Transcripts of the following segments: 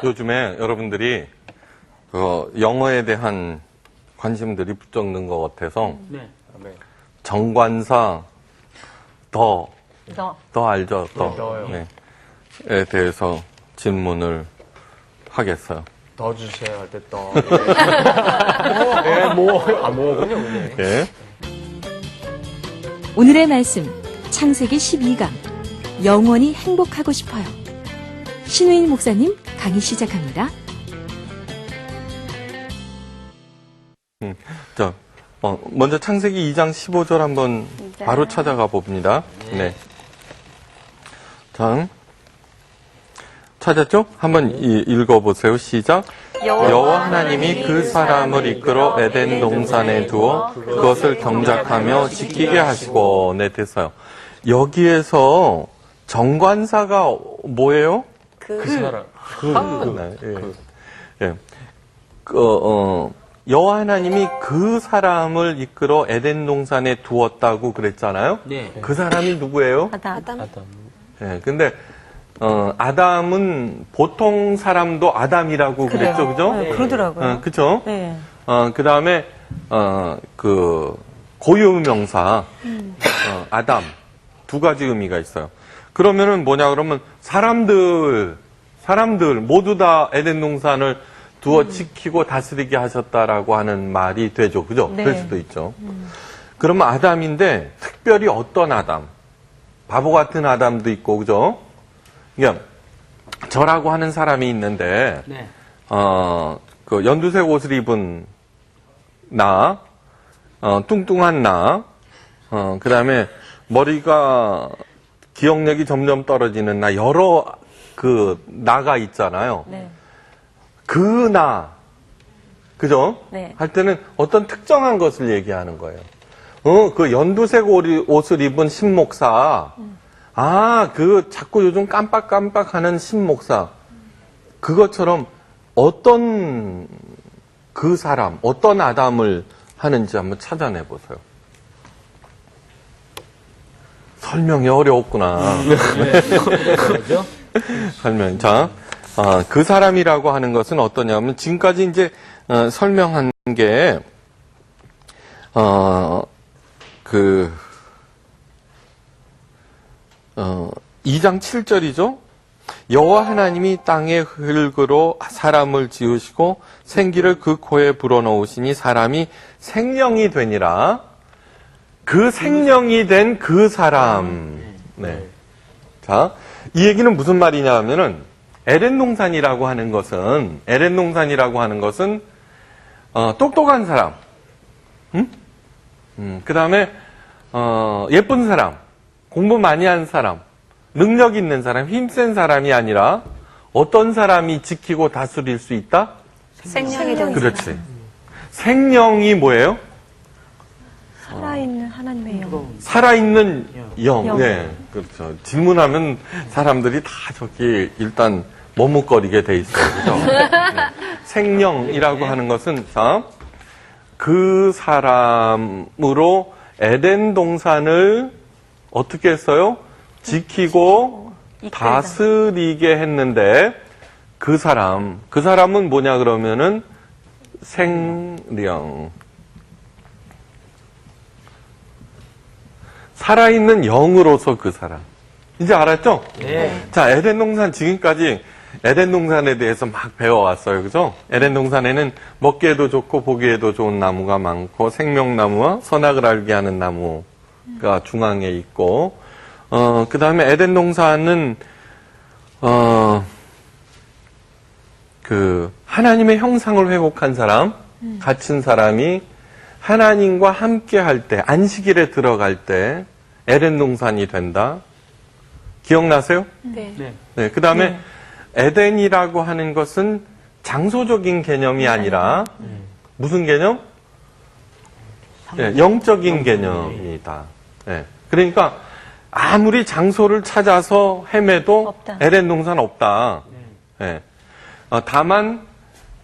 요즘에 여러분들이 영어에 대한 관심들이 부쩍 는 것 같아서 네. 정관사 더 알죠? 더요. 네. 에 대해서 질문을 하겠어요. 더 주세요 할 때 더. 뭐군요, 그게. 예. 오늘의 말씀 창세기 12강 영원히 행복하고 싶어요. 신우일 목사님 강의 시작합니다. 자, 먼저 창세기 2장 15절 한번 바로 찾아가 봅니다. 네. 자, 찾았죠? 한번 읽어보세요. 시작. 여호와 하나님이 그 사람을 이끌어 에덴 동산에 두어 그것을 경작하며 지키게 하시고. 네, 됐어요. 여기에서 정관사가 뭐예요? 그 사람. 예. 여호와 하나님이 그 사람을 이끌어 에덴 동산에 두었다고 그랬잖아요. 네. 그 사람이 누구예요? 아담. 예. 근데 아담은 보통 사람도 아담이라고 그랬죠, 그죠? 네, 그러더라고요. 그죠? 네. 그 다음에 그 고유명사 아담 두 가지 의미가 있어요. 그러면은 뭐냐 그러면 사람들 모두 다 에덴 동산을 두어 지키고 다스리게 하셨다라고 하는 말이 되죠. 그죠? 네. 될 수도 있죠. 그러면 아담인데 특별히 어떤 아담? 바보 같은 아담도 있고, 그죠? 그러니까 저라고 하는 사람이 있는데, 네. 그 연두색 옷을 입은 나, 뚱뚱한 나, 그 다음에 머리가 기억력이 점점 떨어지는 나, 여러 그 나가 있잖아요. 네. 그 나, 그죠? 네. 할 때는 어떤 특정한 것을 얘기하는 거예요. 그 연두색 옷을 입은 신목사, 그 자꾸 요즘 깜빡깜빡 하는 신목사, 그것처럼 어떤 그 사람, 어떤 아담을 하는지 한번 찾아내 보세요. 설명이 어려웠구나. 그죠? 설명. 자, 그 사람이라고 하는 것은 어떠냐면, 지금까지 이제, 설명한 게, 2장 7절이죠? 여호와 하나님이 땅의 흙으로 사람을 지으시고 생기를 그 코에 불어넣으시니 사람이 생명이 되니라. 그 생명이 된 그 사람. 네. 자, 이 얘기는 무슨 말이냐 하면은 에덴 동산이라고 하는 것은 똑똑한 사람, 그 다음에 예쁜 사람, 공부 많이 한 사람, 능력 있는 사람, 힘센 사람이 아니라 어떤 사람이 지키고 다스릴 수 있다? 생명이 된 그렇지. 생명이 뭐예요? 살아있는 하나님의 영. 살아있는 영. 영. 네, 그렇죠. 질문하면 사람들이 다 저기 일단 머뭇거리게 돼 있어요. 그죠? 네. 생명이라고 하는 것은, 자, 그 사람으로 에덴 동산을 어떻게 했어요? 지키고 다스리게 했는데, 그 사람은 뭐냐 그러면은 생령. 살아있는 영으로서 그 사람. 이제 알았죠? 네. 자, 에덴 동산 지금까지 에덴 동산에 대해서 막 배워왔어요. 그죠? 에덴 동산에는 먹기에도 좋고 보기에도 좋은 나무가 많고 생명나무와 선악을 알게 하는 나무가 중앙에 있고, 그 다음에 에덴 동산은, 그, 하나님의 형상을 회복한 사람, 갇힌 사람이 하나님과 함께 할 때, 안식일에 들어갈 때, 에덴 동산이 된다. 기억나세요? 네. 네. 네. 그 다음에 에덴이라고 하는 것은 장소적인 개념이 아니라, 무슨 개념? 네, 영적인 개념이다. 네. 그러니까, 아무리 장소를 찾아서 헤매도 없다. 에덴 동산 없다. 네. 다만,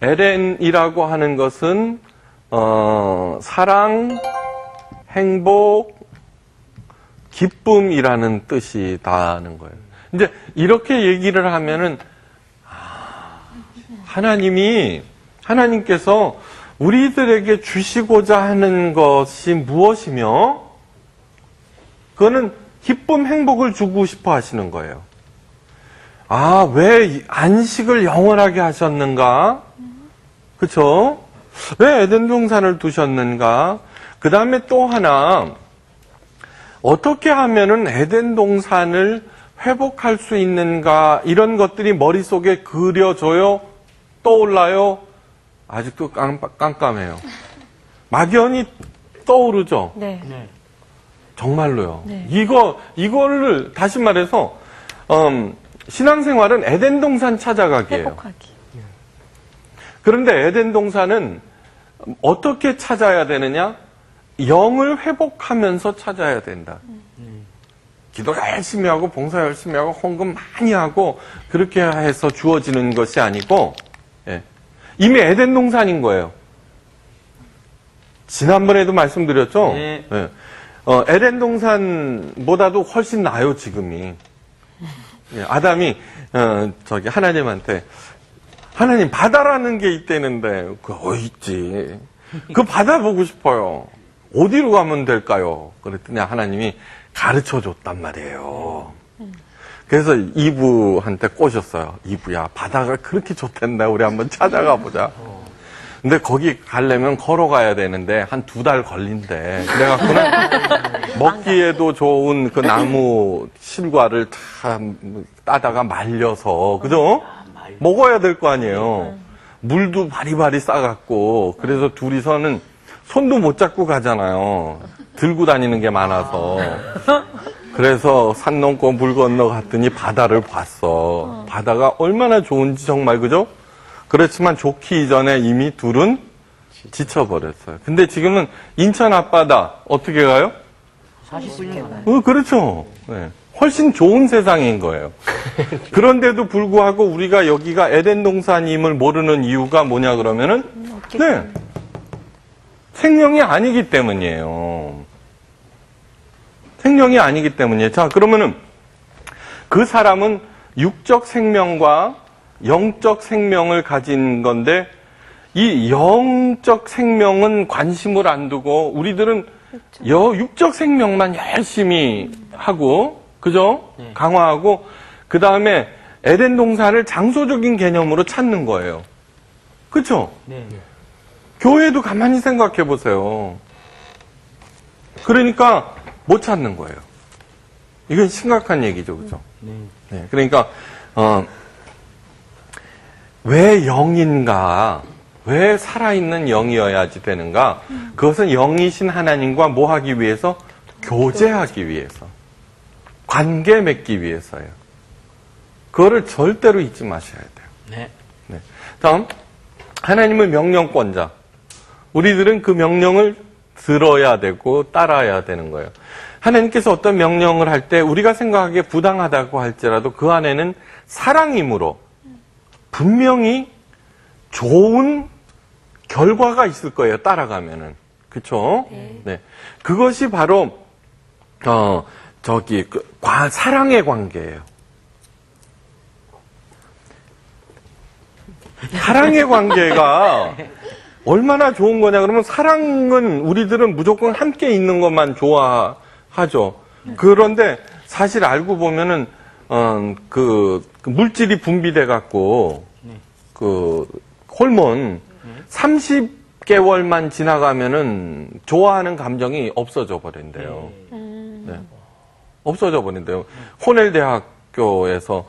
에덴이라고 하는 것은, 사랑, 행복, 기쁨이라는 뜻이다는 거예요. 이제 이렇게 얘기를 하면은 하나님께서 우리들에게 주시고자 하는 것이 무엇이며, 그거는 기쁨, 행복을 주고 싶어 하시는 거예요. 아, 왜 안식을 영원하게 하셨는가? 그쵸? 왜 에덴 동산을 두셨는가? 그 다음에 또 하나, 어떻게 하면은 에덴 동산을 회복할 수 있는가? 이런 것들이 머릿속에 그려져요? 떠올라요? 아직도 깜깜해요. 막연히 떠오르죠? 네. 네. 정말로요. 네. 이거를 다시 말해서, 신앙생활은 에덴 동산 찾아가기예요. 회복하기. 그런데 에덴 동산은 어떻게 찾아야 되느냐? 영을 회복하면서 찾아야 된다. 기도 열심히 하고 봉사 열심히 하고 헌금 많이 하고 그렇게 해서 주어지는 것이 아니고, 예. 이미 에덴 동산인 거예요. 지난번에도 말씀드렸죠? 네. 예. 에덴 동산보다도 훨씬 나아요, 지금이. 예, 아담이 하나님한테, 하나님 바다라는 게 있다는데 그거 있지. 그 바다 보고 싶어요. 어디로 가면 될까요? 그랬더니 하나님이 가르쳐 줬단 말이에요. 그래서 이브한테 꼬셨어요. 이브야, 바다가 그렇게 좋단다. 우리 한번 찾아가 보자. 근데 거기 가려면 걸어가야 되는데 한 2달 걸린대. 그래갖고는 먹기에도 좋은 그 나무 실과를 다 따다가 말려서, 그죠? 먹어야 될 거 아니에요. 물도 바리바리 싸갖고, 그래서 둘이서는 손도 못 잡고 가잖아요. 들고 다니는 게 많아서. 그래서 산 넘고 물 건너 갔더니 바다를 봤어. 바다가 얼마나 좋은지 정말, 그죠? 그렇지만 좋기 이전에 이미 둘은 지쳐버렸어요. 근데 지금은 인천 앞바다 어떻게 가요? 40분이면. 그렇죠. 네. 훨씬 좋은 세상인 거예요. 그런데도 불구하고 우리가 여기가 에덴 동산임을 모르는 이유가 뭐냐 그러면은, 네. 생명이 아니기 때문이에요. 생명이 아니기 때문이에요. 자, 그러면은 그 사람은 육적 생명과 영적 생명을 가진 건데, 이 영적 생명은 관심을 안 두고 우리들은 육적 생명만 열심히 하고, 그죠? 네. 강화하고, 그 다음에 에덴 동산을 장소적인 개념으로 찾는 거예요. 그쵸? 네. 교회도 가만히 생각해 보세요. 그러니까 못 찾는 거예요. 이건 심각한 얘기죠, 그죠? 네. 네, 그러니까 왜 영인가? 왜 살아있는 영이어야지 되는가? 그것은 영이신 하나님과 뭐 하기 위해서? 교제하기 위해서. 관계 맺기 위해서예요. 그거를 절대로 잊지 마셔야 돼요. 네. 네. 다음, 하나님은 명령권자. 우리들은 그 명령을 들어야 되고 따라야 되는 거예요. 하나님께서 어떤 명령을 할 때 우리가 생각하기에 부당하다고 할지라도 그 안에는 사랑이므로 분명히 좋은 결과가 있을 거예요. 따라가면은. 그쵸? 네. 그것이 바로, 사랑의 관계예요. 사랑의 관계가 얼마나 좋은 거냐 그러면, 사랑은 우리들은 무조건 함께 있는 것만 좋아하죠. 그런데 사실 알고 보면은 그 물질이 분비돼 갖고 그 호르몬 30개월만 지나가면은 좋아하는 감정이 없어져 버린대요. 네. 없어져 버린대요. 호넬 대학교에서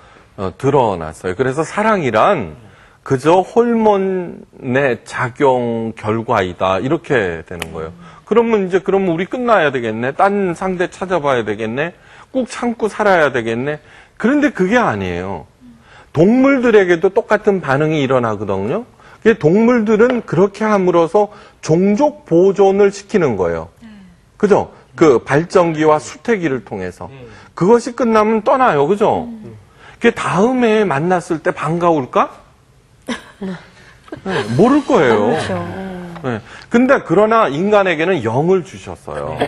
드러났어요. 그래서 사랑이란 그저 호르몬의 작용 결과이다. 이렇게 되는 거예요. 그러면 우리 끝나야 되겠네. 딴 상대 찾아봐야 되겠네. 꾹 참고 살아야 되겠네. 그런데 그게 아니에요. 동물들에게도 똑같은 반응이 일어나거든요. 동물들은 그렇게 함으로써 종족 보존을 시키는 거예요. 그죠? 그 발전기와 수태기를 통해서. 그것이 끝나면 떠나요. 그죠? 그 다음에 만났을 때 반가울까? 네, 모를 거예요. 네. 근데 그러나 인간에게는 영을 주셨어요.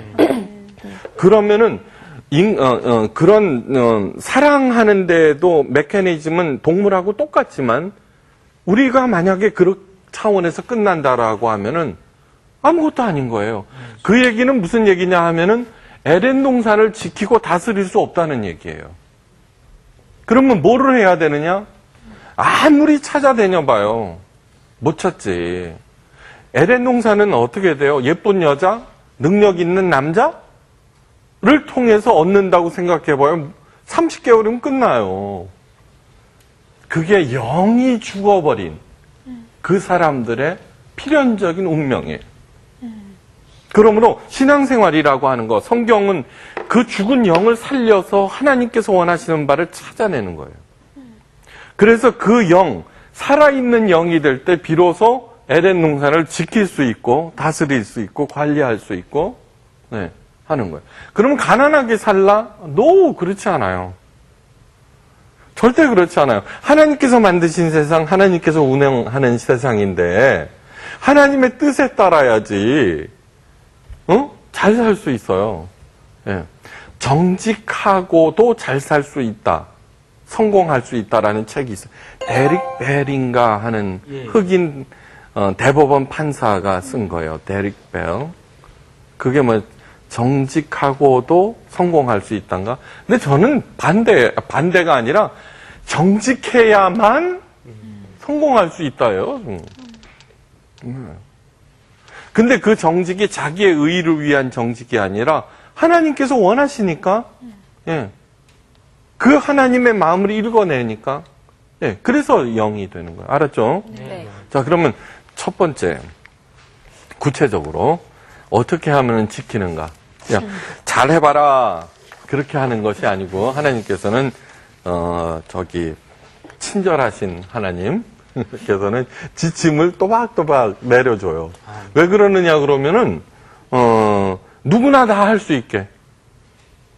그러면은 그런 사랑하는데도 메커니즘은 동물하고 똑같지만 우리가 만약에 그런 차원에서 끝난다라고 하면은 아무것도 아닌 거예요. 그 얘기는 무슨 얘기냐 하면은 에덴 동산을 지키고 다스릴 수 없다는 얘기예요. 그러면 뭐를 해야 되느냐? 아무리 찾아다녀봐요. 못 찾지. 에덴 동산은 어떻게 돼요? 예쁜 여자, 능력 있는 남자를 통해서 얻는다고 생각해봐요. 30개월이면 끝나요. 그게 영이 죽어버린 그 사람들의 필연적인 운명이에요. 그러므로 신앙생활이라고 하는 거, 성경은 그 죽은 영을 살려서 하나님께서 원하시는 바를 찾아내는 거예요. 그래서 그 영, 살아있는 영이 될 때 비로소 에덴 동산을 지킬 수 있고 다스릴 수 있고 관리할 수 있고 하는 거예요. 그러면 가난하게 살라? No, 그렇지 않아요. 절대 그렇지 않아요. 하나님께서 만드신 세상, 하나님께서 운영하는 세상인데 하나님의 뜻에 따라야지 잘 살 수 있어요. 정직하고도 잘 살 수 있다. 성공할 수 있다라는 책이 있어요. 데릭 벨인가 하는 흑인 대법원 판사가 쓴 거예요. 데릭 벨. 그게 뭐 정직하고도 성공할 수 있단가? 근데 저는 반대가 아니라 정직해야만 성공할 수 있다요. 근데 그 정직이 자기의 의를 위한 정직이 아니라 하나님께서 원하시니까, 그 하나님의 마음을 읽어내니까, 그래서 영이 되는 거예요. 알았죠? 네. 자, 그러면 첫 번째, 구체적으로 어떻게 하면 지키는가? 그냥 잘해봐라. 그렇게 하는 것이 아니고, 하나님께서는, 친절하신 하나님께서는 지침을 또박또박 내려줘요. 왜 그러느냐, 그러면은, 누구나 다 할 수 있게.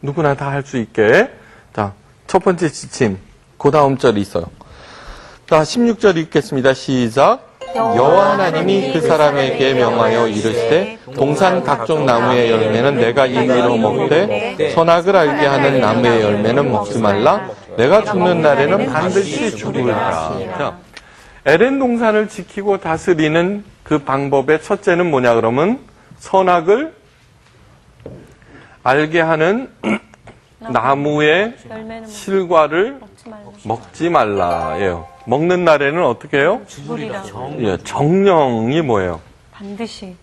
누구나 다 할 수 있게. 자, 첫 번째 지침. 그 다음 절이 있어요. 자, 16절 읽겠습니다. 시작. 여호와 하나님이 그 사람에게 명하여 이르시되 동산 각종 나무의 열매는 내가 임의로 먹되 선악을 알게 하는 나무의 열매는 먹지 말라. 내가 죽는 날에는 반드시 죽으리라. 자, 에덴 동산을 지키고 다스리는 그 방법의 첫째는 뭐냐 그러면 선악을 알게 하는 나무의 실과를 먹지 말라예요. 먹는 날에는 어떻게 해요? 죽으리라. 정령이 뭐예요? 반드시.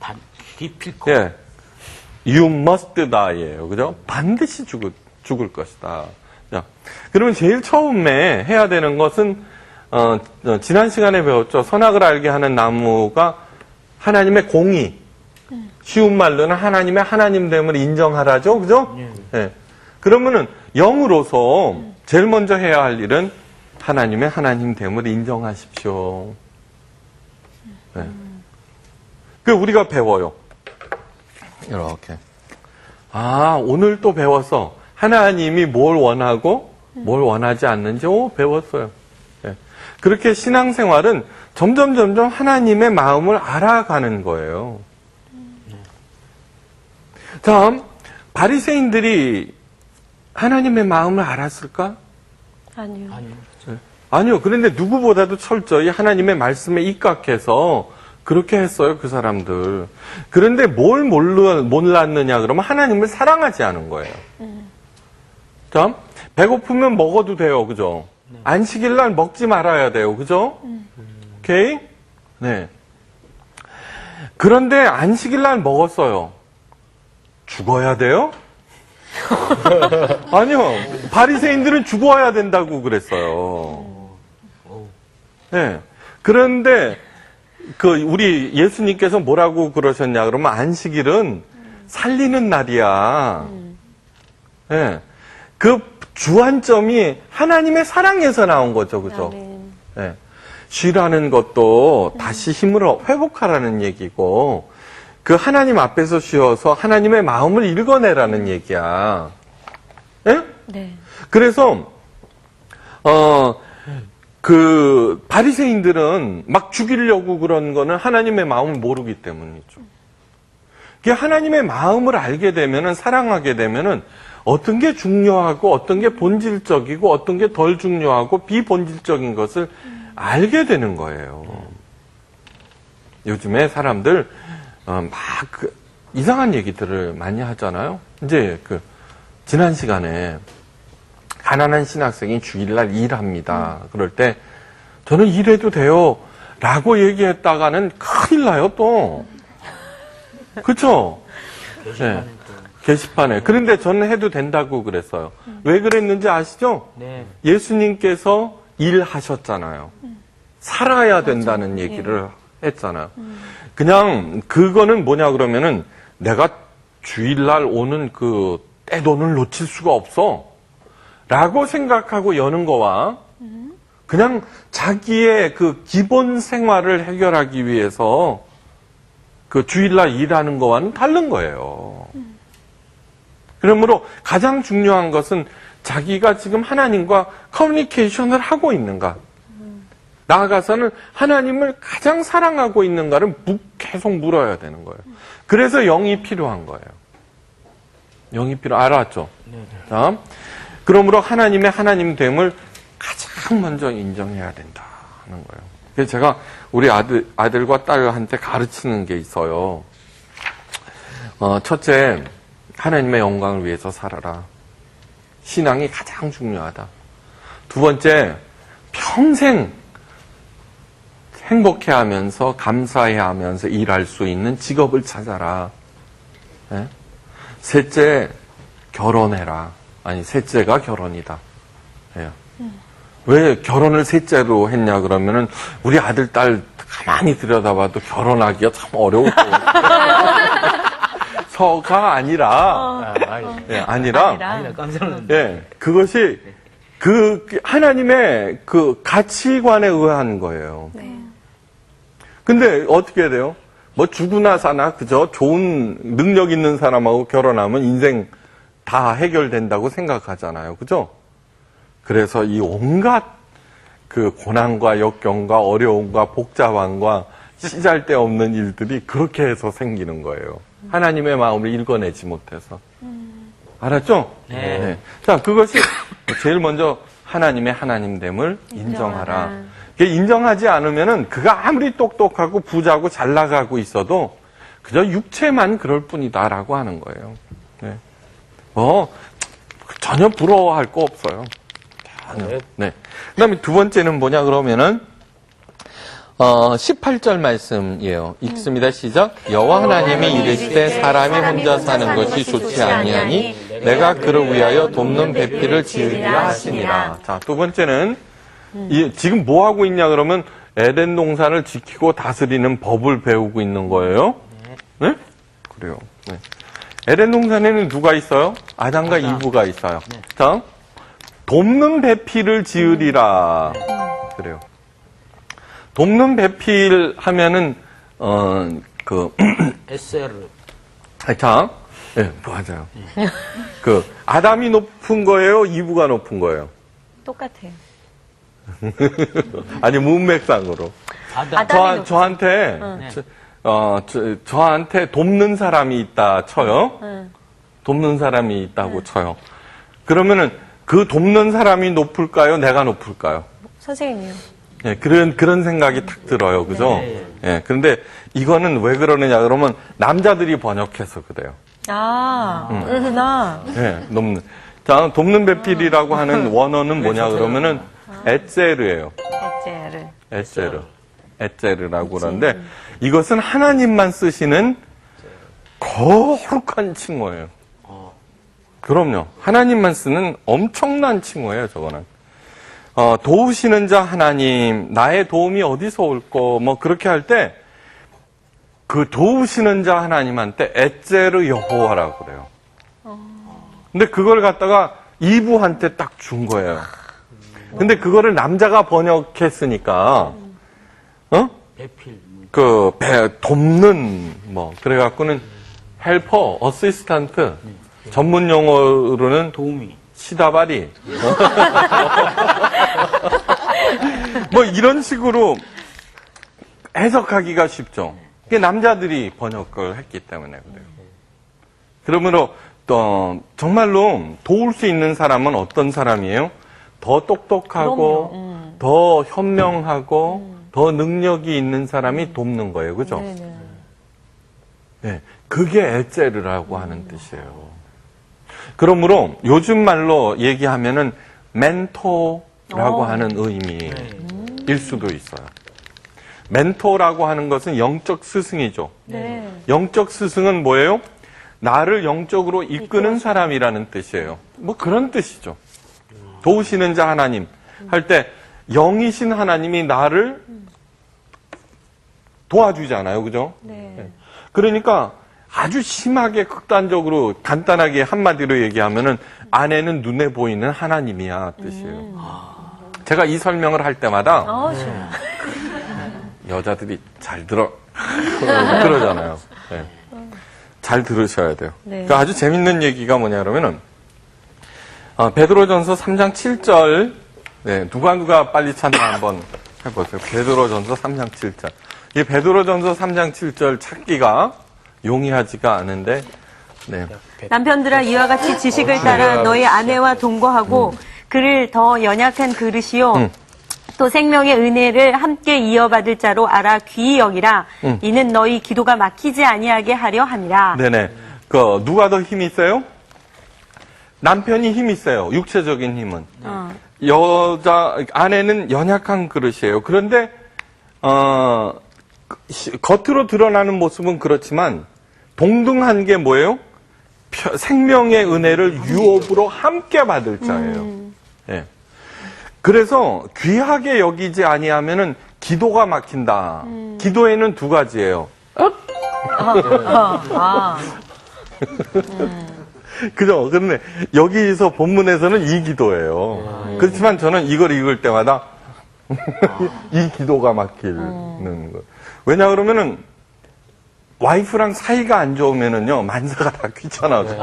기필코. You must die예요. 그죠? 반드시 죽을 것이다. 자, 그러면 제일 처음에 해야 되는 것은 지난 시간에 배웠죠. 선악을 알게 하는 나무가 하나님의 공의. 쉬운 말로는 하나님의 하나님됨을 인정하라죠. 그죠? 그러면은 영으로서 제일 먼저 해야 할 일은 하나님의 하나님됨을 인정하십시오. 그 우리가 배워요. 이렇게. 오늘 또 배웠어. 하나님이 뭘 원하고 뭘 원하지 않는지 배웠어요. 그렇게 신앙생활은 점점 하나님의 마음을 알아가는 거예요. 다음, 바리새인들이 하나님의 마음을 알았을까? 아니요. 아니요. 그런데 누구보다도 철저히 하나님의 말씀에 입각해서 그렇게 했어요, 그 사람들. 그런데 뭘 몰랐느냐 그러면 하나님을 사랑하지 않은 거예요. 자, 배고프면 먹어도 돼요, 그죠? 안식일 날 먹지 말아야 돼요, 그죠? 오케이? 네. 그런데 안식일 날 먹었어요. 죽어야 돼요? 아니요. 바리새인들은 죽어야 된다고 그랬어요. 네. 그런데 우리 예수님께서 뭐라고 그러셨냐 그러면 안식일은 살리는 날이야. 네. 그 주안점이 하나님의 사랑에서 나온 거죠. 그죠? 네. 쉬라는 것도 다시 힘을 회복하라는 얘기고 그 하나님 앞에서 쉬어서 하나님의 마음을 읽어내라는 얘기야. 예? 네. 그래서 바리새인들은 막 죽이려고 그런 거는 하나님의 마음을 모르기 때문이죠. 하나님의 마음을 알게 되면은 사랑하게 되면은 어떤 게 중요하고 어떤 게 본질적이고 어떤 게 덜 중요하고 비본질적인 것을 알게 되는 거예요. 요즘에 사람들 막 이상한 얘기들을 많이 하잖아요. 이제 지난 시간에 가난한 신학생이 주일날 일합니다. 그럴 때 저는 일해도 돼요 라고 얘기했다가는 큰일 나요 또. 그쵸? 네. 게시판에. 그런데 저는 해도 된다고 그랬어요. 왜 그랬는지 아시죠? 네. 예수님께서 일하셨잖아요. 살아야 된다는 얘기를 했잖아요. 그냥 그거는 뭐냐 그러면은 내가 주일날 오는 그 떼돈을 놓칠 수가 없어 라고 생각하고 여는 거와 그냥 자기의 그 기본 생활을 해결하기 위해서 그 주일날 일하는 거와는 다른 거예요. 그러므로 가장 중요한 것은 자기가 지금 하나님과 커뮤니케이션을 하고 있는가. 나아가서는 하나님을 가장 사랑하고 있는가를 계속 물어야 되는 거예요. 그래서 영이 필요한 거예요. 영이 알았죠? 자, 그러므로 하나님의 하나님됨을 가장 먼저 인정해야 된다는 거예요. 그래서 제가 우리 아들과 딸한테 가르치는 게 있어요. 첫째, 하나님의 영광을 위해서 살아라. 신앙이 가장 중요하다. 두 번째, 평생 행복해하면서 감사해하면서 일할 수 있는 직업을 찾아라. 네? 셋째, 결혼해라. 아니, 셋째가 결혼이다. 네. 왜 결혼을 셋째로 했냐 그러면은 우리 아들, 딸 가만히 들여다봐도 결혼하기가 참 어려울 거예요. 서가 아니라, 아니라, 깜짝 놀랐네. 예, 그것이 하나님의 그 가치관에 의한 거예요. 네. 근데 어떻게 해야 돼요? 뭐 죽으나 사나 그저 좋은 능력 있는 사람하고 결혼하면 인생 다 해결된다고 생각하잖아요. 그죠? 그래서 이 온갖 그 고난과 역경과 어려움과 복잡함과 시잘데없는 일들이 그렇게 해서 생기는 거예요. 하나님의 마음을 읽어내지 못해서. 알았죠? 네. 자, 그것이 제일 먼저 하나님의 하나님됨을 인정하라. 인정하지 않으면은 그가 아무리 똑똑하고 부자고 잘 나가고 있어도 그저 육체만 그럴 뿐이다라고 하는 거예요. 네. 전혀 부러워할 거 없어요. 전혀. 네. 그 다음에 두 번째는 뭐냐 그러면은 18절 말씀이에요. 읽습니다. 시작. 여호와 하나님이 이르시되 사람이 혼자 사는 것이 좋지 아니하니 내가 그를 위하여 돕는 배필을 지으리라 하시니라. 자, 두 번째는 지금 뭐 하고 있냐 그러면 에덴 동산을 지키고 다스리는 법을 배우고 있는 거예요. 네? 그래요. 네. 에덴 동산에는 누가 있어요? 아담과 이브가 있어요. 네. 자, 돕는 배필을 지으리라. 그래요. 돕는 배필 하면은 SR. 자, 예, 맞아요. 아담이 높은 거예요, 이브가 높은 거예요. 똑같아요. 아니 문맥상으로. 아담. 저한테 저한테 돕는 사람이 있다 쳐요. 돕는 사람이 있다고 쳐요. 그러면은 그 돕는 사람이 높을까요? 내가 높을까요? 선생님이요. 예, 그런 생각이 탁 들어요. 그죠? 네. 예, 그런데 이거는 왜 그러느냐 그러면 남자들이 번역해서 그래요. 그렇구나. 예, 자, 돕는 배필이라고 하는 원어는 뭐냐 그러면은 에체르예요. 에체르라고 그러는데 이것은 하나님만 쓰시는 거룩한 칭호예요. 그럼요. 하나님만 쓰는 엄청난 칭호예요, 저거는. 도우시는 자 하나님, 나의 도움이 어디서 올거, 뭐, 그렇게 할 때, 그 도우시는 자 하나님한테 에체르 여호와라고 그래요. 근데 그걸 갖다가 이브한테 딱 준 거예요. 근데 그거를 남자가 번역했으니까, 배필. 돕는, 뭐, 그래갖고는 헬퍼, 어시스턴트, 전문 용어로는 도우미. 시다바리. 뭐 이런 식으로 해석하기가 쉽죠. 그게 남자들이 번역을 했기 때문에 그래요. 그러므로 정말로 도울 수 있는 사람은 어떤 사람이에요? 더 똑똑하고 더 현명하고 더 능력이 있는 사람이 돕는 거예요. 그죠? 네네. 네, 그게 엘제르라고 하는 뜻이에요. 그러므로 요즘 말로 얘기하면은 멘토라고 하는 의미일 수도 있어요. 멘토라고 하는 것은 영적 스승이죠. 네. 영적 스승은 뭐예요? 나를 영적으로 이끄는 사람이라는 뜻이에요. 뭐 그런 뜻이죠. 도우시는 자 하나님 할 때 영이신 하나님이 나를 도와주잖아요. 그죠? 네. 그러니까 아주 심하게 극단적으로 간단하게 한마디로 얘기하면은 아내는 눈에 보이는 하나님이야 뜻이에요. 제가 이 설명을 할 때마다 아, 좋아. 여자들이 잘 들어 그러잖아요. 네. 잘 들으셔야 돼요. 네. 그러니까 아주 재밌는 얘기가 뭐냐 그러면은 베드로전서 3장 7절 네, 누가 빨리 찾나 한번 해보세요. 베드로전서 3장 7절. 이 베드로전서 3장 7절 찾기가 용이하지가 않은데 네. 남편들아 이와 같이 지식을 따라 너희 아내와 동거하고 그를 더 연약한 그릇이요 또 생명의 은혜를 함께 이어받을 자로 알아 귀히 여기라 이는 너희 기도가 막히지 아니하게 하려 함이라. 네네. 누가 더 힘이 있어요? 남편이 힘이 있어요. 육체적인 힘은. 아내는 연약한 그릇이에요. 그런데 겉으로 드러나는 모습은 그렇지만 동등한 게 뭐예요? 생명의 은혜를 유업으로 함께 받을 자예요. 예. 그래서 귀하게 여기지 아니하면은 기도가 막힌다. 기도에는 두 가지예요. 그죠? 그런데 여기서 본문에서는 이 기도예요. 그렇지만 저는 이걸 읽을 때마다 이 기도가 막히는 거. 왜냐 그러면은 와이프랑 사이가 안 좋으면은요 만사가 다 귀찮아져.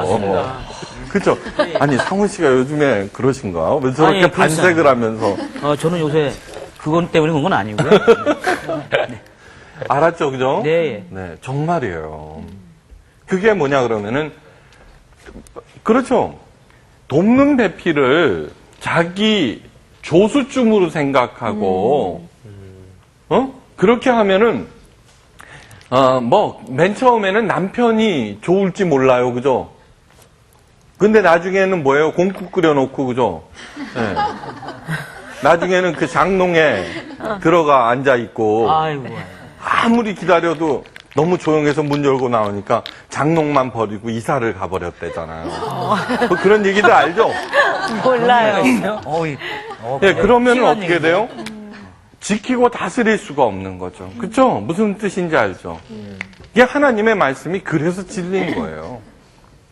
그렇죠? 아니 상훈 씨가 요즘에 그러신가? 왜 저렇게 아니, 반색을 하면서? 저는 요새 그건 때문에 그런 건 아니고요. 알았죠, 그죠? 네. 네, 정말이에요. 그게 뭐냐 그러면은 그렇죠. 돕는 배필을 자기 조수쯤으로 생각하고 그렇게 하면은 맨 처음에는 남편이 좋을지 몰라요, 그죠? 근데 나중에는 뭐예요? 공국 끓여놓고, 그죠? 네. 나중에는 그 장롱에 들어가 앉아있고, 아이고. 아무리 기다려도 너무 조용해서 문 열고 나오니까 장롱만 버리고 이사를 가버렸대잖아요. 그런 얘기들 알죠? 몰라요. 네, 그러면 어떻게 돼요? 지키고 다스릴 수가 없는 거죠. 그쵸? 무슨 뜻인지 알죠? 이게 하나님의 말씀이 그래서 진리인 거예요.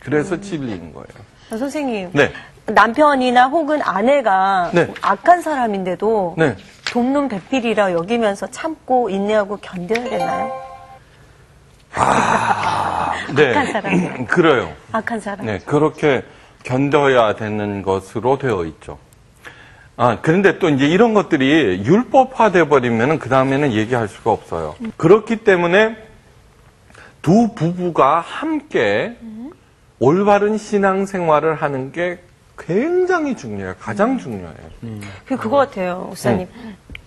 그래서 진리인 거예요. 선생님, 네. 남편이나 혹은 아내가 네. 악한 사람인데도 네. 돕는 배필이라 여기면서 참고 인내하고 견뎌야 되나요? 네. 악한 사람. 그래요. 악한 사람. 네. 그렇게 견뎌야 되는 것으로 되어 있죠. 그런데 또 이제 이런 것들이 율법화돼 버리면은 그 다음에는 얘기할 수가 없어요. 그렇기 때문에 두 부부가 함께 올바른 신앙생활을 하는 게 굉장히 중요해요. 가장 중요해요. 그거 같아요, 목사님.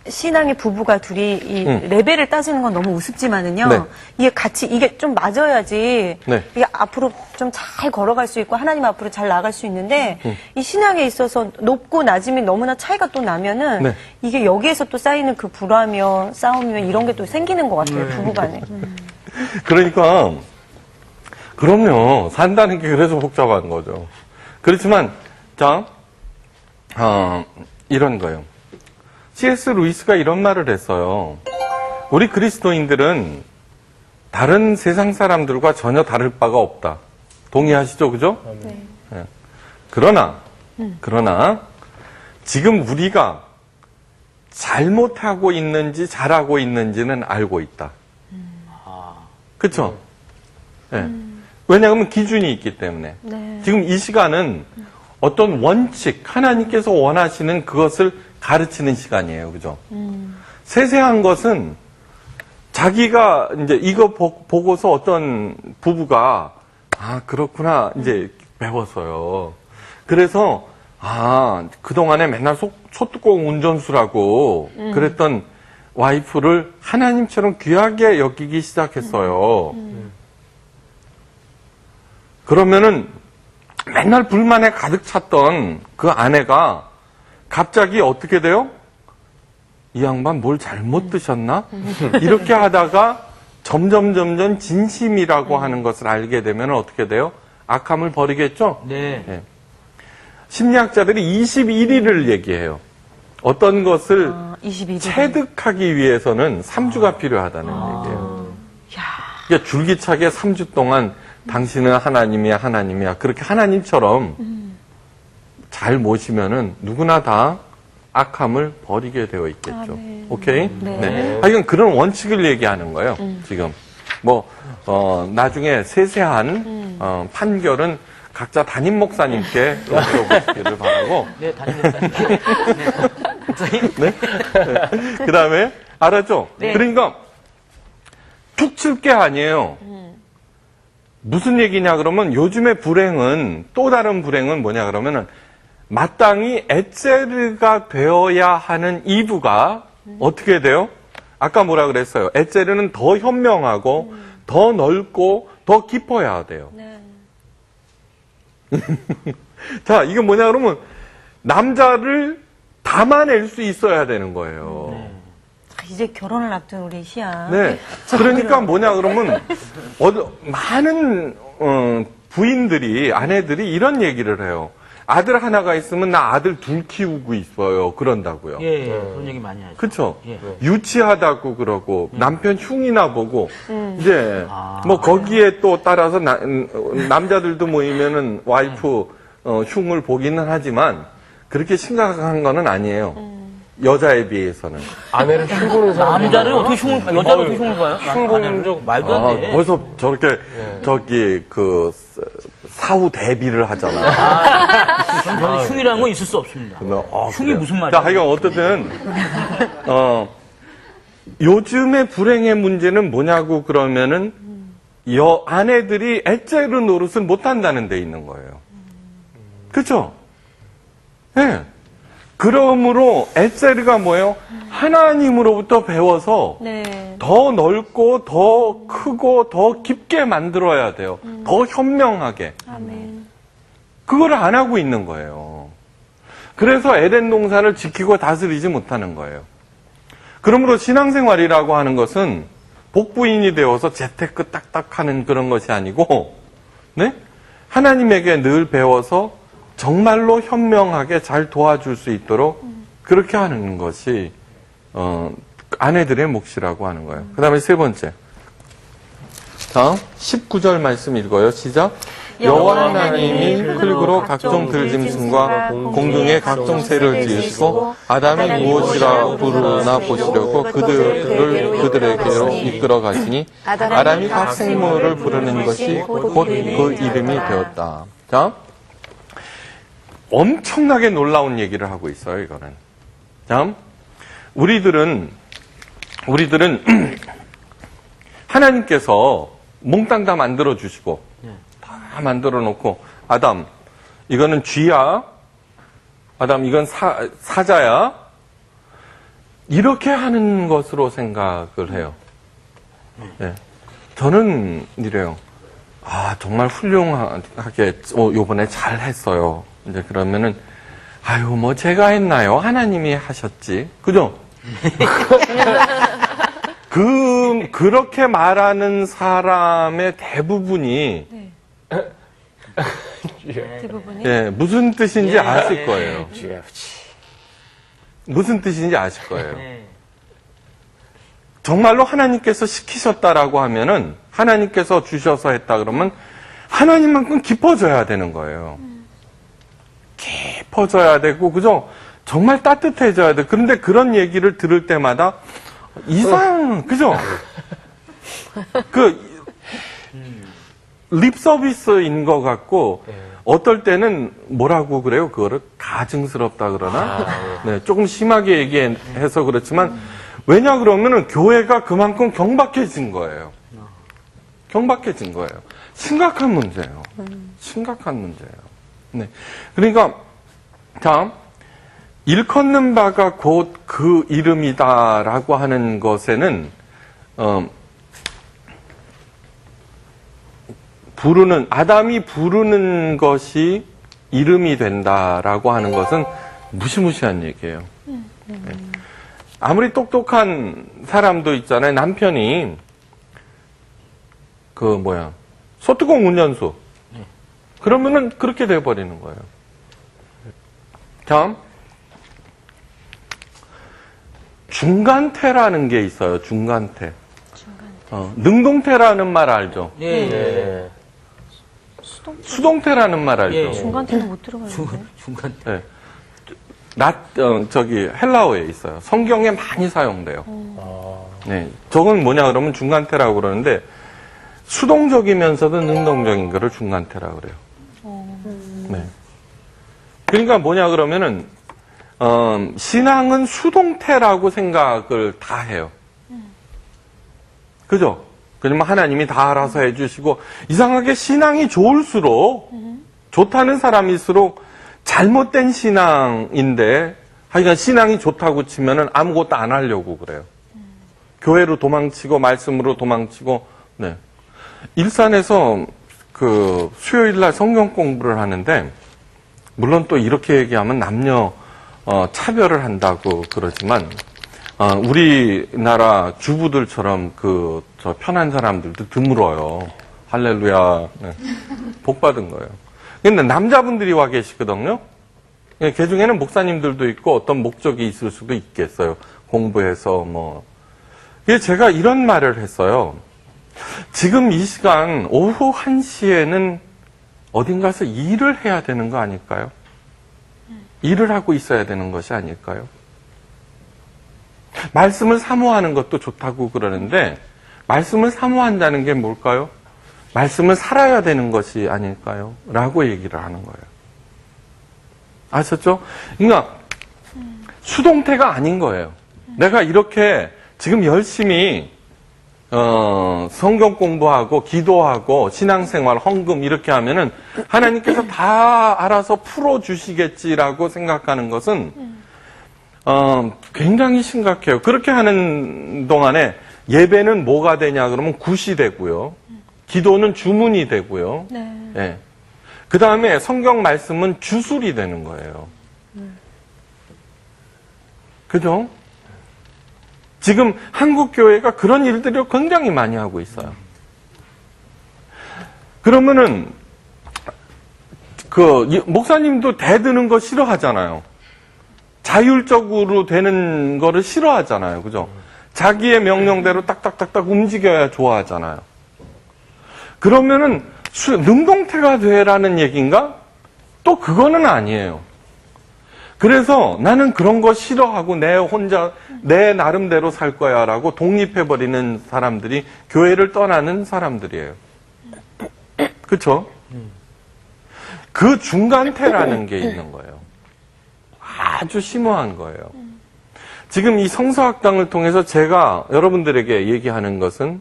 신앙의 부부가 둘이 이 레벨을 따지는 건 너무 우습지만은요. 네. 이게 같이 이게 좀 맞아야지 네. 이게 앞으로 좀 잘 걸어갈 수 있고 하나님 앞으로 잘 나갈 수 있는데 이 신앙에 있어서 높고 낮음이 너무나 차이가 또 나면은 네. 이게 여기에서 또 쌓이는 그 불화며 싸움이며 이런 게 또 생기는 것 같아요, 부부간에. 그러니까 그럼요. 산다는 게 그래서 복잡한 거죠. 그렇지만 자, 이런 거예요. C.S. 루이스가 이런 말을 했어요. 우리 그리스도인들은 다른 세상 사람들과 전혀 다를 바가 없다. 동의하시죠? 그죠? 네. 그러나 지금 우리가 잘못하고 있는지 잘하고 있는지는 알고 있다. 그렇죠? 네. 왜냐하면 기준이 있기 때문에. 네. 지금 이 시간은 어떤 원칙, 하나님께서 원하시는 그것을 가르치는 시간이에요. 그죠? 세세한 것은 자기가 이제 이거 보고서 어떤 부부가 그렇구나 이제 배웠어요. 그래서 그동안에 맨날 초뚜껑 운전수라고 그랬던 와이프를 하나님처럼 귀하게 여기기 시작했어요. 그러면은 맨날 불만에 가득 찼던 그 아내가 갑자기 어떻게 돼요? 이 양반 뭘 잘못 드셨나? 이렇게 하다가 점점 진심이라고 하는 것을 알게 되면 어떻게 돼요? 악함을 버리겠죠? 네. 예. 심리학자들이 21일을 얘기해요. 어떤 것을 22주. 체득하기 위해서는 3주가 필요하다는 얘기예요. 그러니까 줄기차게 3주 동안 당신은 하나님이야. 그렇게 하나님처럼 잘 모시면은 누구나 다 악함을 버리게 되어 있겠죠. 오케이? 네. 하여간 그런 원칙을 얘기하는 거예요, 지금. 나중에 세세한, 판결은 각자 담임 목사님께 여쭤보시기를 바라고. 네, 담임 목사님. 네? 그 다음에, 알았죠? 네. 그러니까, 툭 칠 게 아니에요. 무슨 얘기냐 그러면 요즘의 불행은, 또 다른 불행은 뭐냐 그러면은, 마땅히 에체르가 되어야 하는 이브가 어떻게 돼요? 아까 뭐라 그랬어요? 에체르는 더 현명하고, 더 넓고, 더 깊어야 돼요. 자, 이게 뭐냐 그러면, 남자를 담아낼 수 있어야 되는 거예요. 이제 결혼을 앞둔 우리 시아. 네. 그러니까 뭐냐 그러면 많은 부인들이 아내들이 이런 얘기를 해요. 아들 하나가 있으면 나 아들 둘 키우고 있어요. 그런다고요. 예, 그런 얘기 많이 하죠. 그렇죠. 예. 유치하다고 그러고 남편 흉이나 보고 이제 뭐 거기에 또 따라서 남자들도 모이면은 와이프 흉을 보기는 하지만 그렇게 심각한 거는 아니에요. 여자에 비해서는. 아내를 흉보는 사람. 남자를 어떻게 흉을, 여자를 어떻게 흉을 봐요? 흉보는 적 말도 안 돼. 벌써 저렇게 사후 대비를 하잖아. 저는 흉이라는 건 있을 수 없습니다. 흉이 그래요. 무슨 말이야? 자, 하여간 어쨌든 요즘의 불행의 문제는 뭐냐고 그러면은 아내들이 에체르 노릇을 못 한다는 데 있는 거예요. 그렇죠? 예. 네. 그러므로 에체르가 뭐예요? 하나님으로부터 배워서 네. 더 넓고 더 크고 더 깊게 만들어야 돼요. 더 현명하게. 아멘. 그걸 안 하고 있는 거예요. 그래서 에덴 동산을 지키고 다스리지 못하는 거예요. 그러므로 신앙생활이라고 하는 것은 복부인이 되어서 재테크 딱딱 하는 그런 것이 아니고, 네? 하나님에게 늘 배워서 정말로 현명하게 잘 도와줄 수 있도록 그렇게 하는 것이 아내들의 몫이라고 하는 거예요. 그 다음에 세 번째. 다음 19절 말씀 읽어요. 시작. 여호와 하나님이 흙으로 각종 들짐승과 공중의 각종 새를 지으시고 아담이 무엇이라 부르나 보시려고 그들에게로 이끌어 가시니 아담이 각 생물을 부르는 것이 곧 그 이름이 되었다. 자, 엄청나게 놀라운 얘기를 하고 있어요, 이거는. 자, 우리들은 하나님께서 몽땅 다 만들어 주시고 다 만들어 놓고 아담 이거는 쥐야, 아담 이건 사자야, 이렇게 하는 것으로 생각을 해요. 네. 저는 이래요. 아, 정말 훌륭하게 요번에 잘 했어요. 이제 그러면은 아유 뭐 제가 했나요? 하나님이 하셨지. 그죠? 그렇게 말하는 사람의 대부분이 대부분이. 예, 무슨 뜻인지 아실 거예요. 무슨 뜻인지 아실 거예요. 네. 정말로 하나님께서 시키셨다라고 하면은 하나님께서 주셔서 했다 그러면 하나님만큼 깊어져야 되는 거예요. 깊어져야 되고, 그죠? 정말 따뜻해져야 돼. 그런데 그런 얘기를 들을 때마다 그죠? 립 서비스인 것 같고, 어떨 때는 뭐라고 그래요? 그거를 가증스럽다 그러나? 네, 조금 심하게 얘기해서 그렇지만, 왜냐 그러면은 교회가 그만큼 경박해진 거예요. 경박해진 거예요. 심각한 문제예요. 심각한 문제예요. 네. 그러니까, 자, 일컫는 바가 곧 그 이름이다라고 하는 것에는 아담이 부르는 것이 이름이 된다라고 하는 것은 무시무시한 얘기예요. 네. 아무리 똑똑한 사람도 있잖아요. 남편이 소뚜껑 운전수. 그러면은 그렇게 돼버리는 거예요. 다음. 중간태라는 게 있어요. 중간태. 능동태라는 말 알죠? 예. 네. 수동태라는 말 알죠? 예. 중간태는 못 들어가는데. 중간. 네. 헬라어에 있어요. 성경에 많이 사용돼요. 네. 저건 뭐냐 그러면 중간태라고 그러는데, 수동적이면서도 능동적인 거를 중간태라고 그래요. 네. 그러니까 뭐냐 그러면은, 신앙은 수동태라고 생각을 다 해요. 그죠? 그러면 하나님이 다 알아서 해주시고, 이상하게 신앙이 좋을수록, 좋다는 사람일수록 잘못된 신앙인데, 하여간 신앙이 좋다고 치면은 아무것도 안 하려고 그래요. 교회로 도망치고, 말씀으로 도망치고, 네. 일산에서 수요일날 성경 공부를 하는데, 물론 또 이렇게 얘기하면 남녀 차별을 한다고 그러지만, 우리나라 주부들처럼 저 편한 사람들도 드물어요. 할렐루야. 네. 복 받은 거예요. 근데 남자분들이 와 계시거든요. 그 중에는 목사님들도 있고 어떤 목적이 있을 수도 있겠어요. 공부해서 그래서 제가 이런 말을 했어요. 지금 이 시간 오후 1시에는 어딘가서 일을 해야 되는 거 아닐까요? 일을 하고 있어야 되는 것이 아닐까요? 말씀을 사모하는 것도 좋다고 그러는데 말씀을 사모한다는 게 뭘까요? 말씀을 살아야 되는 것이 아닐까요? 라고 얘기를 하는 거예요. 아셨죠? 그러니까 수동태가 아닌 거예요. 내가 이렇게 지금 열심히 성경 공부하고 기도하고 신앙생활, 헌금 이렇게 하면은 하나님께서 다 알아서 풀어주시겠지라고 생각하는 것은 굉장히 심각해요. 그렇게 하는 동안에 예배는 뭐가 되냐 그러면 굿이 되고요. 기도는 주문이 되고요. 네. 그 다음에 성경 말씀은 주술이 되는 거예요. 그죠? 지금 한국 교회가 그런 일들을 굉장히 많이 하고 있어요. 그러면은 목사님도 대드는 거 싫어하잖아요. 자율적으로 되는 거를 싫어하잖아요. 그죠? 자기의 명령대로 딱딱딱딱 움직여야 좋아하잖아요. 그러면은 능동태가 되라는 얘기인가? 또 그거는 아니에요. 그래서 나는 그런 거 싫어하고 내 나름대로 살 거야 라고 독립해버리는 사람들이 교회를 떠나는 사람들이에요. 그쵸? 그 중간태라는 게 있는 거예요. 아주 심오한 거예요. 지금 이 성서학당을 통해서 제가 여러분들에게 얘기하는 것은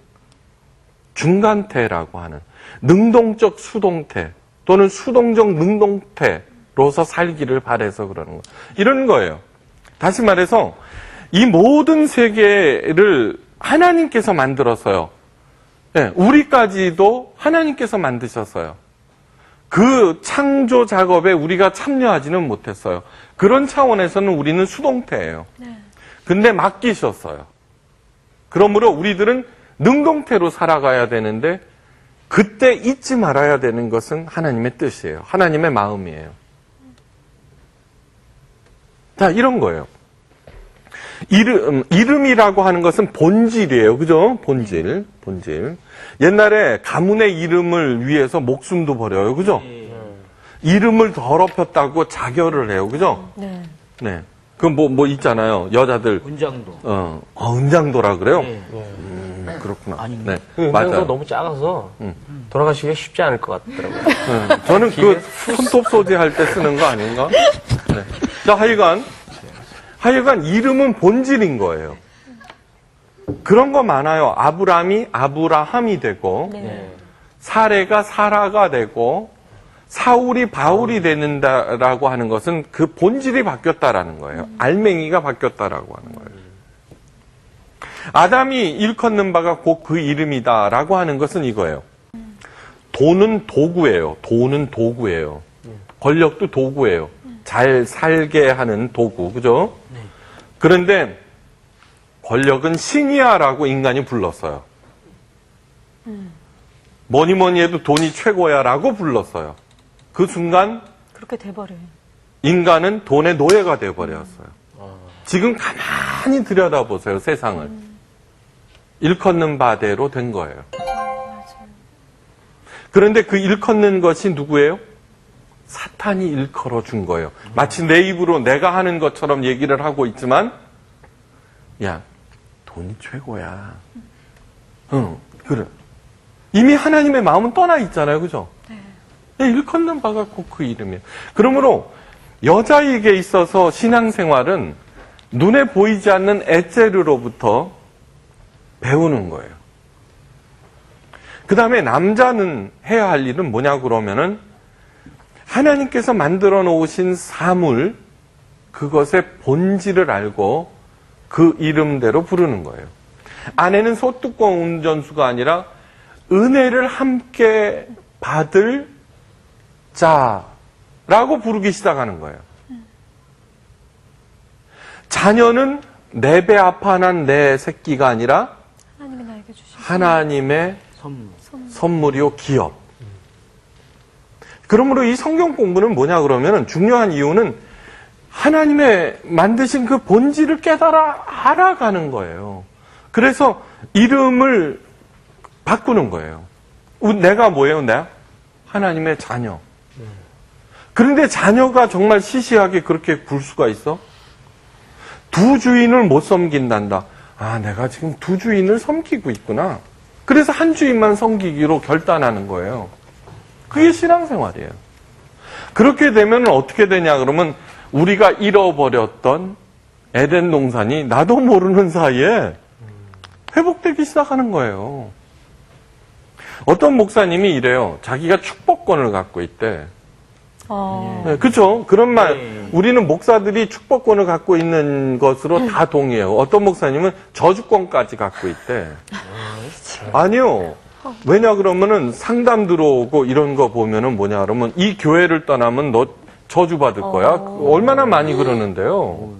중간태라고 하는 능동적 수동태 또는 수동적 능동태로서 살기를 바라서 그러는 거예요. 이런 거예요. 다시 말해서 이 모든 세계를 하나님께서 만들었어요. 네, 우리까지도 하나님께서 만드셨어요. 그 창조 작업에 우리가 참여하지는 못했어요. 그런 차원에서는 우리는 수동태예요. 근데 맡기셨어요. 그러므로 우리들은 능동태로 살아가야 되는데 그때 잊지 말아야 되는 것은 하나님의 뜻이에요. 하나님의 마음이에요. 자, 이런 거예요. 이름이라고 하는 것은 본질이에요. 그죠? 본질. 옛날에 가문의 이름을 위해서 목숨도 버려요. 그죠? 이름을 더럽혔다고 자결을 해요. 그죠? 네. 그 뭐 있잖아요. 여자들. 은장도. 은장도라 그래요? 예. 그렇구나. 아닌가? 네. 은장도 맞아요. 너무 작아서 돌아가시기가 쉽지 않을 것 같더라고요. 저는 손톱 소지할 때 쓰는 거 아닌가? 네. 자, 하여간 이름은 본질인 거예요. 그런 거 많아요. 아브람이 아브라함이 되고, 사레가 사라가 되고, 사울이 바울이 되는다라고 하는 것은 그 본질이 바뀌었다라는 거예요. 알맹이가 바뀌었다라고 하는 거예요. 아담이 일컫는 바가 곧 그 이름이다라고 하는 것은 이거예요. 돈은 도구예요. 돈은 도구예요. 권력도 도구예요. 잘 살게 하는 도구, 그죠? 그런데 권력은 신이야라고 인간이 불렀어요. 뭐니 뭐니 해도 돈이 최고야라고 불렀어요. 그 순간 그렇게 돼버려요. 인간은 돈의 노예가 돼버렸어요. 지금 가만히 들여다보세요, 세상을. 일컫는 바대로 된 거예요. 그런데 그 일컫는 것이 누구예요? 사탄이 일컬어 준 거예요. 마치 내 입으로 내가 하는 것처럼 얘기를 하고 있지만, 야, 돈이 최고야. 응, 그래. 이미 하나님의 마음은 떠나 있잖아요, 그죠? 네. 일컫는 바가 곧 그 이름이에요. 그러므로 여자에게 있어서 신앙생활은 눈에 보이지 않는 에제르로부터 배우는 거예요. 그 다음에 남자는 해야 할 일은 뭐냐 그러면은 하나님께서 만들어 놓으신 사물, 그것의 본질을 알고 그 이름대로 부르는 거예요. 아내는 소뚜껑 운전수가 아니라 은혜를 함께 받을 자라고 부르기 시작하는 거예요. 자녀는 내 배 아파난 내 새끼가 아니라 하나님이 나에게 주신 하나님의 선물. 선물이요 기업. 그러므로 이 성경 공부는 뭐냐 그러면 중요한 이유는 하나님의 만드신 그 본질을 깨달아 알아가는 거예요. 그래서 이름을 바꾸는 거예요. 내가 뭐예요? 내가 하나님의 자녀. 그런데 자녀가 정말 시시하게 그렇게 굴 수가 있어? 두 주인을 못 섬긴단다. 아, 내가 지금 두 주인을 섬기고 있구나. 그래서 한 주인만 섬기기로 결단하는 거예요. 그게 신앙생활이에요. 그렇게 되면 어떻게 되냐 그러면 우리가 잃어버렸던 에덴 동산이 나도 모르는 사이에 회복되기 시작하는 거예요. 어떤 목사님이 이래요. 자기가 축복권을 갖고 있대. 네, 그렇죠. 그런 말. 우리는 목사들이 축복권을 갖고 있는 것으로 다 동의해요. 어떤 목사님은 저주권까지 갖고 있대. 아니요. 왜냐 그러면은 상담 들어오고 이런 거 보면은 뭐냐 그러면 이 교회를 떠나면 너 저주받을 거야. 얼마나 많이 그러는데요.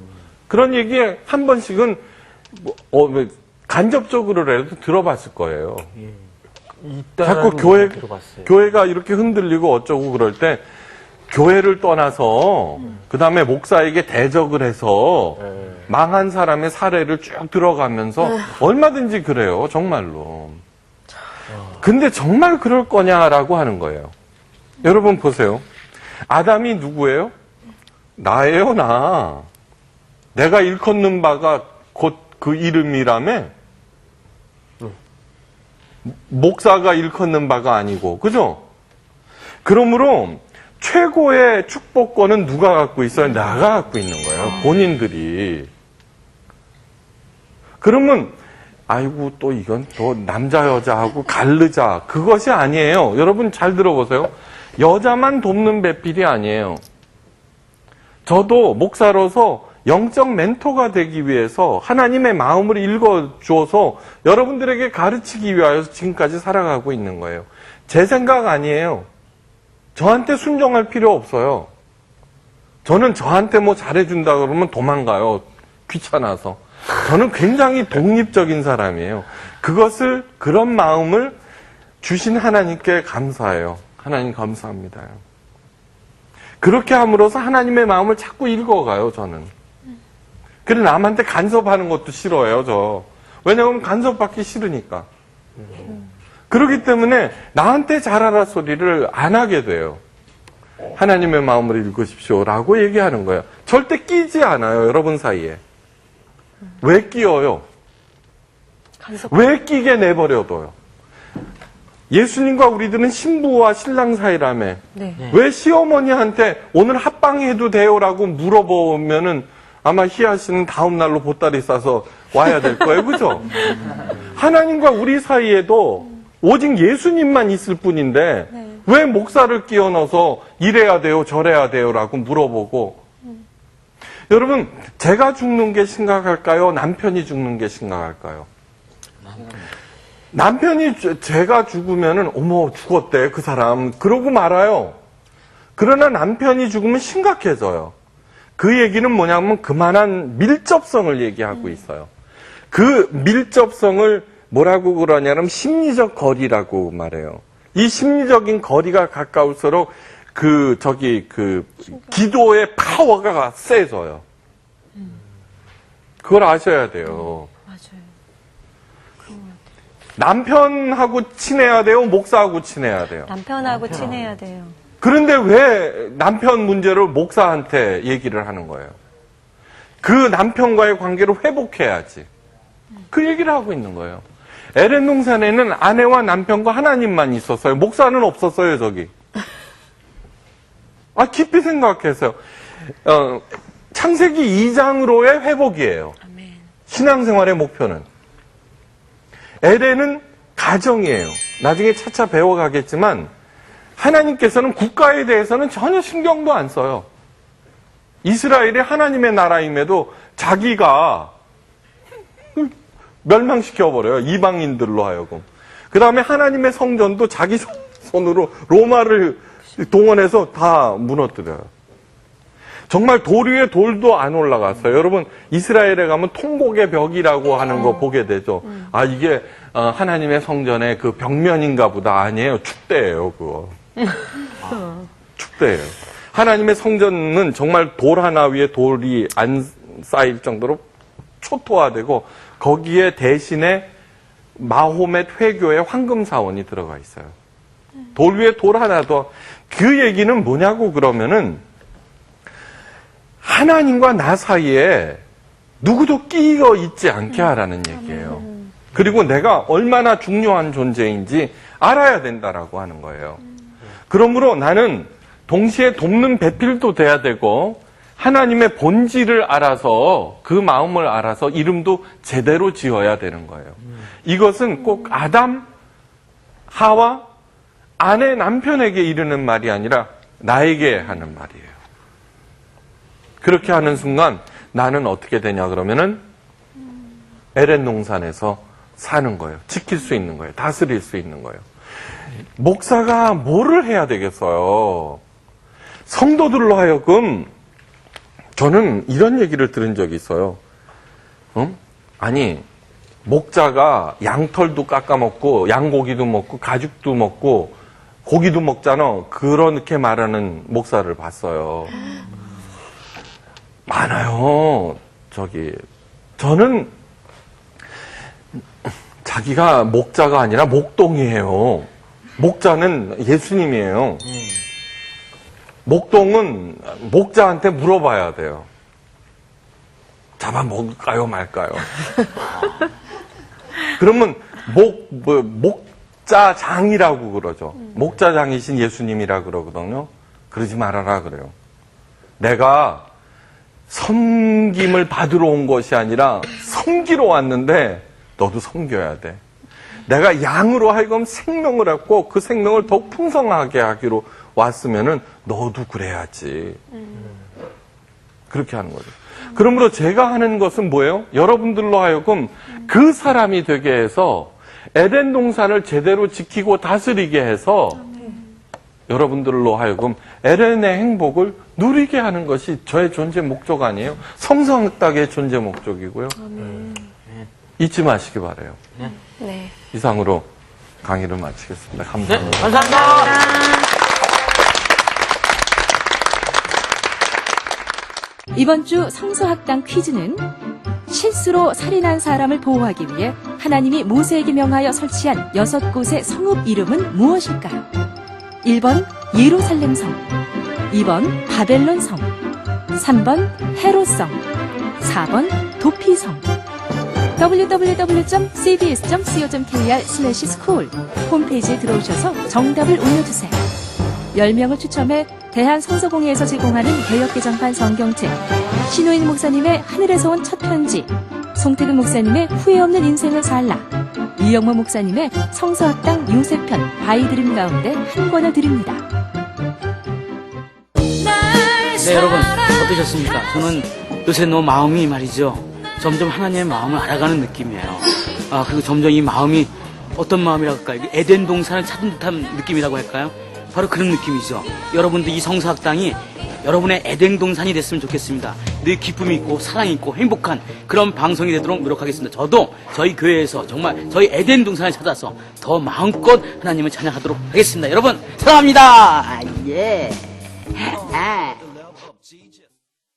그런 얘기 한 번씩은 간접적으로라도 들어봤을 거예요. 자꾸 교회가 이렇게 흔들리고 어쩌고 그럴 때 교회를 떠나서 그 다음에 목사에게 대적을 해서 망한 사람의 사례를 쭉 들어가면서 얼마든지 그래요. 정말로. 근데 정말 그럴 거냐라고 하는 거예요. 여러분 보세요. 아담이 누구예요? 나예요, 나. 내가 일컫는 바가 곧 그 이름이라며? 목사가 일컫는 바가 아니고, 그죠? 그러므로 최고의 축복권은 누가 갖고 있어요? 나가 갖고 있는 거예요. 본인들이. 그러면 아이고 또 이건 또 남자 여자하고 가르자. 그것이 아니에요. 여러분 잘 들어보세요. 여자만 돕는 배필이 아니에요. 저도 목사로서 영적 멘토가 되기 위해서 하나님의 마음을 읽어줘서 여러분들에게 가르치기 위하여 지금까지 살아가고 있는 거예요. 제 생각 아니에요. 저한테 순종할 필요 없어요. 저는 저한테 뭐 잘해준다 그러면 도망가요. 귀찮아서. 저는 굉장히 독립적인 사람이에요. 그런 마음을 주신 하나님께 감사해요. 하나님 감사합니다. 그렇게 함으로써 하나님의 마음을 자꾸 읽어가요, 저는. 그래, 남한테 간섭하는 것도 싫어해요, 저. 왜냐하면 간섭받기 싫으니까. 그렇기 때문에 나한테 잘하라 소리를 안 하게 돼요. 하나님의 마음을 읽으십시오라고 얘기하는 거예요. 절대 끼지 않아요, 여러분 사이에. 왜 끼어요? 왜 끼게 내버려둬요? 예수님과 우리들은 신부와 신랑 사이라며. 왜 시어머니한테 오늘 합방해도 돼요라고 물어보면은 아마 희아 씨는 다음 날로 보따리 싸서 와야 될 거예요, 그죠? 하나님과 우리 사이에도 오직 예수님만 있을 뿐인데 왜 목사를 끼워 넣어서 이래야 돼요, 저래야 돼요라고 물어보고. 여러분, 제가 죽는 게 심각할까요? 남편이 죽는 게 심각할까요? 남편이 제가 죽으면은 어머 죽었대 그 사람 그러고 말아요. 그러나 남편이 죽으면 심각해져요. 그 얘기는 뭐냐면 그만한 밀접성을 얘기하고 있어요. 그 밀접성을 뭐라고 그러냐면 심리적 거리라고 말해요. 이 심리적인 거리가 가까울수록 기도의 파워가 세져요. 그걸 아셔야 돼요. 맞아요. 남편하고 친해야 돼요? 목사하고 친해야 돼요? 남편하고 친해야 돼요. 그런데 왜 남편 문제를 목사한테 얘기를 하는 거예요? 그 남편과의 관계를 회복해야지. 그 얘기를 하고 있는 거예요. 에덴 동산에는 아내와 남편과 하나님만 있었어요. 목사는 없었어요, 저기. 깊이 생각해서요. 창세기 2장으로의 회복이에요. 신앙생활의 목표는. 에덴은 가정이에요. 나중에 차차 배워가겠지만 하나님께서는 국가에 대해서는 전혀 신경도 안 써요. 이스라엘이 하나님의 나라임에도 자기가 멸망시켜버려요. 이방인들로 하여금. 그 다음에 하나님의 성전도 자기 손으로 로마를 동원해서 다 무너뜨려요. 정말 돌 위에 돌도 안 올라갔어요. 여러분 이스라엘에 가면 통곡의 벽이라고 하는 거 보게 되죠. 이게 하나님의 성전의 그 벽면인가 보다. 아니에요. 축대예요 그거. 축대예요. 하나님의 성전은 정말 돌 하나 위에 돌이 안 쌓일 정도로 초토화되고 거기에 대신에 마호멧 회교의 황금사원이 들어가 있어요. 돌 위에 돌 하나 더. 그 얘기는 뭐냐고 그러면은 하나님과 나 사이에 누구도 끼어 있지 않게 하라는 얘기예요. 그리고 내가 얼마나 중요한 존재인지 알아야 된다라고 하는 거예요. 그러므로 나는 동시에 돕는 배필도 돼야 되고 하나님의 본질을 알아서 그 마음을 알아서 이름도 제대로 지어야 되는 거예요. 이것은 꼭 아담, 하와, 아내, 남편에게 이르는 말이 아니라 나에게 하는 말이에요. 그렇게 하는 순간 나는 어떻게 되냐 그러면은 에덴 동산에서 사는 거예요. 지킬 수 있는 거예요. 다스릴 수 있는 거예요. 목사가 뭐를 해야 되겠어요? 성도들로 하여금 저는 이런 얘기를 들은 적이 있어요. 아니 목자가 양털도 깎아먹고 양고기도 먹고 가죽도 먹고 고기도 먹잖아. 그렇게 말하는 목사를 봤어요. 많아요. 저는 자기가 목자가 아니라 목동이에요. 목자는 예수님이에요. 목동은 목자한테 물어봐야 돼요. 잡아먹을까요 말까요? 그러면 목자장이라고 그러죠. 목자장이신 예수님이라 그러거든요. 그러지 말아라 그래요. 내가 섬김을 받으러 온 것이 아니라 섬기러 왔는데 너도 섬겨야 돼. 내가 양으로 하여금 생명을 얻고 그 생명을 더욱 풍성하게 하기로 왔으면은 너도 그래야지. 그렇게 하는 거죠. 그러므로 제가 하는 것은 뭐예요? 여러분들로 하여금 그 사람이 되게 해서 에덴 동산을 제대로 지키고 다스리게 해서 여러분들로 하여금 에덴의 행복을 누리게 하는 것이 저의 존재 목적 아니에요? 성성학당의 존재 목적이고요. 잊지 마시기 바라요. 네. 이상으로 강의를 마치겠습니다. 감사합니다. 감사합니다. 이번 주 성서학당 퀴즈는 실수로 살인한 사람을 보호하기 위해 하나님이 모세에게 명하여 설치한 6곳의 성읍 이름은 무엇일까요? 1번 예루살렘 성, 2번 바벨론 성, 3번 헤롯 성, 4번 도피 성. www.cbs.co.kr/school 홈페이지에 들어오셔서 정답을 올려주세요. 10명을 추첨해 대한성서공회에서 제공하는 개역개정판 성경책, 신우인 목사님의 하늘에서 온 첫 편지, 송태근 목사님의 후회 없는 인생을 살라, 이영모 목사님의 성서학당 요셉편 바이드림 가운데 한 권을 드립니다. 네, 여러분 어떠셨습니까? 저는 요새 너무 마음이 말이죠. 점점 하나님의 마음을 알아가는 느낌이에요. 그리고 점점 이 마음이 어떤 마음이라고 할까요? 에덴 동산을 찾은 듯한 느낌이라고 할까요? 바로 그런 느낌이죠. 여러분도 이 성서학당이 여러분의 에덴 동산이 됐으면 좋겠습니다. 늘 기쁨이 있고 사랑이 있고 행복한 그런 방송이 되도록 노력하겠습니다. 저도 저희 교회에서 정말 저희 에덴 동산을 찾아서 더 마음껏 하나님을 찬양하도록 하겠습니다. 여러분 사랑합니다. 예.